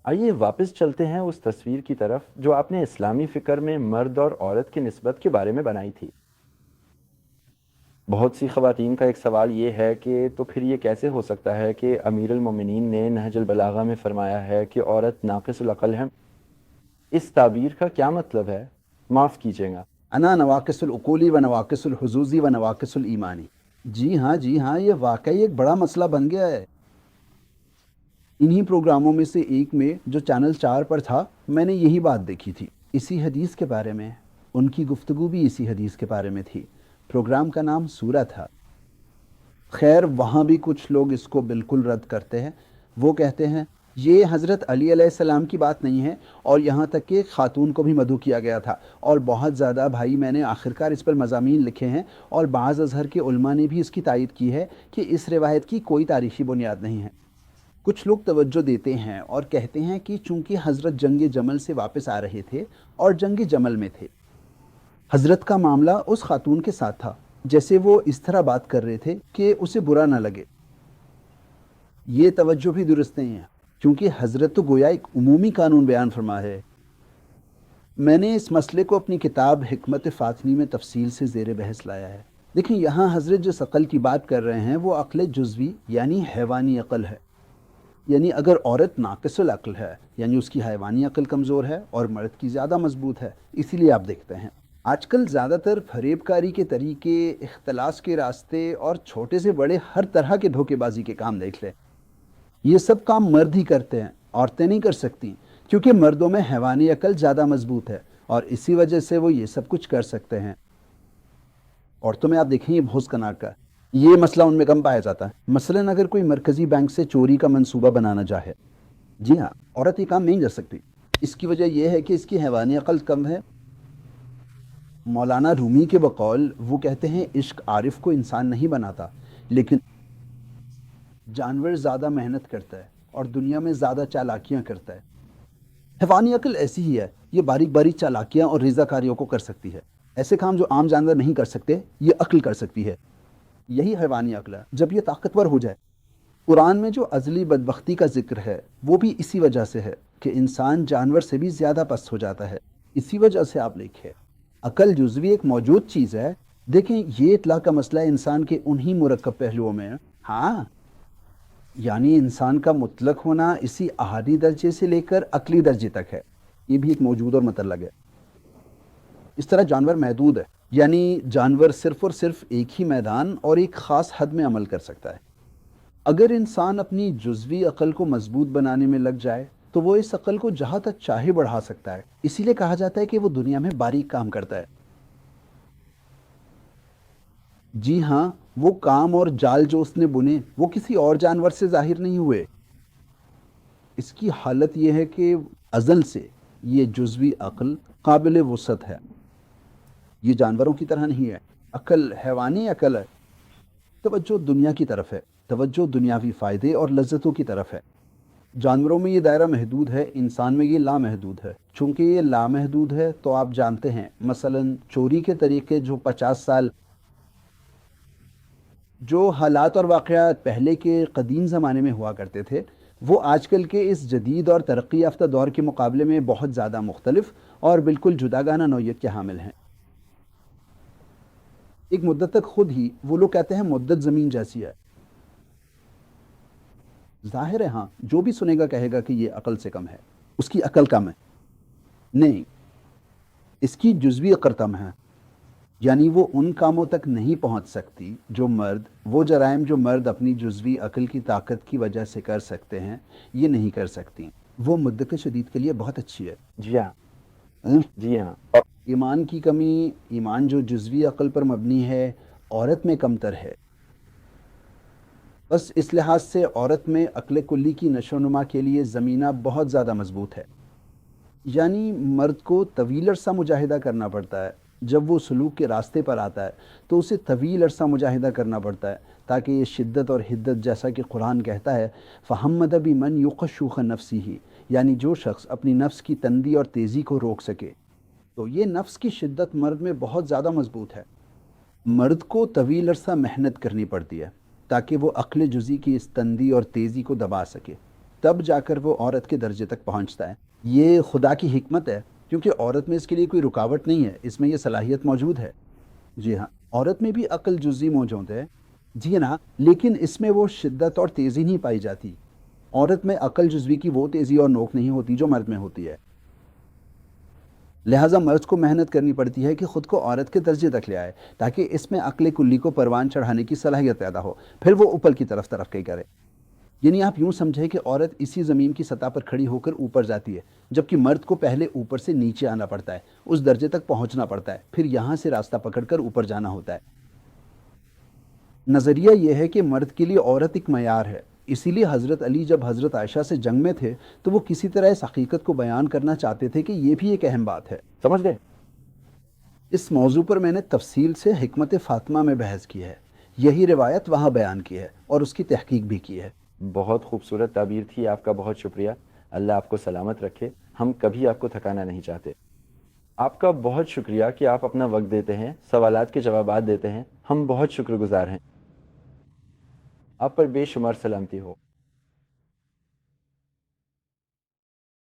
آئیے واپس چلتے ہیں اس تصویر کی طرف جو آپ نے اسلامی فکر میں مرد اور عورت کی نسبت کے بارے میں بنائی تھی۔ بہت سی خواتین کا ایک سوال یہ ہے کہ تو پھر یہ کیسے ہو سکتا ہے کہ امیر المومنین نے نہج البلاغہ میں فرمایا ہے کہ عورت ناقص العقل ہے؟ اس تعبیر کا کیا مطلب ہے؟ معاف کیجیے گا۔ انا نواقص العقولی و نواقص الحظوظی و نواقص الایمانی۔ جی ہاں، یہ واقعی ایک بڑا مسئلہ بن گیا ہے۔ انہی پروگراموں میں سے ایک میں جو چینل 4 پر تھا، میں نے یہی بات دیکھی تھی، اسی حدیث کے بارے میں۔ ان کی گفتگو بھی اسی حدیث کے بارے میں تھی۔ پروگرام کا نام سورہ تھا۔ خیر وہاں بھی کچھ لوگ اس کو بالکل رد کرتے ہیں۔ وہ کہتے ہیں یہ حضرت علی علیہ السلام کی بات نہیں ہے، اور یہاں تک کہ خاتون کو بھی مدعو کیا گیا تھا، اور بہت زیادہ بھائی میں نے آخرکار اس پر مضامین لکھے ہیں، اور بعض ازہر کے علماء نے بھی اس کی تائید کی ہے کہ اس روایت کی کوئی تاریخی بنیاد نہیں ہے۔ کچھ لوگ توجہ دیتے ہیں اور کہتے ہیں کہ چونکہ حضرت جنگ جمل سے واپس آ رہے تھے اور جنگ جمل میں تھے، حضرت کا معاملہ اس خاتون کے ساتھ تھا، جیسے وہ اس طرح بات کر رہے تھے کہ اسے برا نہ لگے۔ یہ توجہ بھی درست نہیں ہے، کیونکہ حضرت تو گویا ایک عمومی قانون بیان فرما ہے۔ میں نے اس مسئلے کو اپنی کتاب حکمت فاطمی میں تفصیل سے زیر بحث لایا ہے۔ دیکھیں یہاں حضرت جس عقل کی بات کر رہے ہیں وہ عقل جزوی یعنی حیوانی عقل ہے۔ یعنی اگر عورت ناقص العقل ہے، یعنی اس کی حیوانی عقل کمزور ہے اور مرد کی زیادہ مضبوط ہے، اسی لیے آپ دیکھتے ہیں آج کل زیادہ تر فریب کاری کے طریقے، اختلاس کے راستے اور چھوٹے سے بڑے ہر طرح کے دھوکے بازی کے کام دیکھ لیں۔ یہ سب کام مرد ہی کرتے ہیں، عورتیں نہیں کر سکتی، کیونکہ مردوں میں حیوانی عقل زیادہ مضبوط ہے اور اسی وجہ سے وہ یہ سب کچھ کر سکتے ہیں۔ عورتوں میں آپ دیکھیں یہ بہت کناک کا ہے، یہ مسئلہ ان میں کم پایا جاتا ہے۔ مثلاً اگر کوئی مرکزی بینک سے چوری کا منصوبہ بنانا چاہے، جی ہاں، عورت یہ کام نہیں کر سکتی۔ اس کی وجہ یہ ہے کہ اس کی حیوانی عقل کم ہے۔ مولانا رومی کے بقول وہ کہتے ہیں عشق عارف کو انسان نہیں بناتا، لیکن جانور زیادہ محنت کرتا ہے اور دنیا میں زیادہ چالاکیاں کرتا ہے۔ حیوانی عقل ایسی ہی ہے، یہ باریک باریک چالاکیاں اور ریزہ کاریوں کو کر سکتی ہے۔ ایسے کام جو عام جانور نہیں کر سکتے، یہ عقل کر سکتی ہے۔ یہی حیوانی عقل ہے جب یہ طاقتور ہو جائے۔ قرآن میں جو ازلی بدبختی کا ذکر ہے وہ بھی اسی وجہ سے ہے کہ انسان جانور سے بھی زیادہ پست ہو جاتا ہے۔ اسی وجہ سے آپ لکھیں عقل جزوی ایک موجود چیز ہے۔ دیکھیں یہ اطلاع کا مسئلہ انسان کے انہی مرکب پہلوؤں میں ہے۔ ہاں، یعنی انسان کا مطلق ہونا اسی احادی درجے سے لے کر عقلی درجے تک ہے، یہ بھی ایک موجود اور مطلق ہے۔ اس طرح جانور محدود ہے، یعنی جانور صرف اور صرف ایک ہی میدان اور ایک خاص حد میں عمل کر سکتا ہے۔ اگر انسان اپنی جزوی عقل کو مضبوط بنانے میں لگ جائے تو وہ اس عقل کو جہاں تک چاہے بڑھا سکتا ہے۔ اسی لیے کہا جاتا ہے کہ وہ دنیا میں باریک کام کرتا ہے۔ جی ہاں، وہ کام اور جال جو اس نے بنے وہ کسی اور جانور سے ظاہر نہیں ہوئے۔ اس کی حالت یہ ہے کہ ازل سے یہ جزوی عقل قابل وسعت ہے، یہ جانوروں کی طرح نہیں ہے۔ عقل حیوانی عقل ہے۔ توجہ دنیا کی طرف ہے، توجہ دنیاوی فائدے اور لذتوں کی طرف ہے۔ جانوروں میں یہ دائرہ محدود ہے، انسان میں یہ لامحدود ہے۔ چونکہ یہ لامحدود ہے تو آپ جانتے ہیں مثلاً چوری کے طریقے جو 50 سال جو حالات اور واقعات پہلے کے قدیم زمانے میں ہوا کرتے تھے، وہ آج کل کے اس جدید اور ترقی یافتہ دور کے مقابلے میں بہت زیادہ مختلف اور بالکل جداگانہ نوعیت کے حامل ہیں۔ ایک مدت تک خود ہی وہ لوگ کہتے ہیں مدت زمین جیسی ہے۔ ظاہر ہے ہاں، جو بھی سنے گا کہے گا کہ یہ عقل سے کم ہے، اس کی عقل کم ہے۔ نہیں، اس کی جزوی عقل کم ہے، یعنی وہ ان کاموں تک نہیں پہنچ سکتی جو مرد، وہ جرائم جو مرد اپنی جزوی عقل کی طاقت کی وجہ سے کر سکتے ہیں، یہ نہیں کر سکتی۔ وہ مدت شدید کے لیے بہت اچھی ہے۔ جی ہاں، ہاں؟ جی ہاں۔ ایمان کی کمی، ایمان جو جزوی عقل پر مبنی ہے، عورت میں کمتر ہے۔ بس اس لحاظ سے عورت میں عقل کلی کی نشو و نما کے لیے زمینہ بہت زیادہ مضبوط ہے۔ یعنی مرد کو طویل عرصہ مجاہدہ کرنا پڑتا ہے۔ جب وہ سلوک کے راستے پر آتا ہے تو اسے طویل عرصہ مجاہدہ کرنا پڑتا ہے تاکہ یہ شدت اور حدت، جیسا کہ قرآن کہتا ہے فَحَمَّدَ بِمَنْ يُقَشُّخَ نَفْسِهِ، یعنی جو شخص اپنی نفس کی تندی اور تیزی کو روک سکے، تو یہ نفس کی شدت مرد میں بہت زیادہ مضبوط ہے۔ مرد کو طویل عرصہ محنت کرنی پڑتی ہے تاکہ وہ عقل جزی کی اس تندی اور تیزی کو دبا سکے۔ تب جا کر وہ عورت کے درجے تک پہنچتا ہے. یہ خدا کی حکمت ہے کیونکہ عورت میں اس کے لیے کوئی رکاوٹ نہیں ہے، اس میں یہ صلاحیت موجود ہے. جی ہاں، عورت میں بھی عقل جزوی موجود ہے. جی نا، لیکن اس میں وہ شدت اور تیزی نہیں پائی جاتی. عورت میں عقل جزوی کی وہ تیزی اور نوک نہیں ہوتی جو مرد میں ہوتی ہے. لہٰذا مرد کو محنت کرنی پڑتی ہے کہ خود کو عورت کے درجے تک لے آئے تاکہ اس میں عقل کلی کو پروان چڑھانے کی صلاحیت پیدا ہو، پھر وہ اوپر کی طرف ترقی کرے. یعنی آپ یوں سمجھیں کہ عورت اسی زمین کی سطح پر کھڑی ہو کر اوپر جاتی ہے، جبکہ مرد کو پہلے اوپر سے نیچے آنا پڑتا ہے، اس درجے تک پہنچنا پڑتا ہے، پھر یہاں سے راستہ پکڑ کر اوپر جانا ہوتا ہے. نظریہ یہ ہے کہ مرد کے لیے عورت ایک معیار ہے. اسی لیے حضرت علی جب حضرت عائشہ سے جنگ میں تھے تو وہ کسی طرح اس حقیقت کو بیان کرنا چاہتے تھے کہ یہ بھی ایک اہم بات ہے. سمجھ گئے؟ اس موضوع پر میں نے تفصیل سے حکمت فاطمہ میں بحث کی ہے. یہی روایت وہاں بیان کی ہے اور اس کی تحقیق بھی کی ہے. بہت خوبصورت تعبیر تھی، آپ کا بہت شکریہ. اللہ آپ کو سلامت رکھے. ہم کبھی آپ کو تھکانا نہیں چاہتے. آپ کا بہت شکریہ کہ آپ اپنا وقت دیتے ہیں، سوالات کے جوابات دیتے ہیں. ہم بہت شکر گزار ہیں. آپ پر بے شمار سلامتی ہو.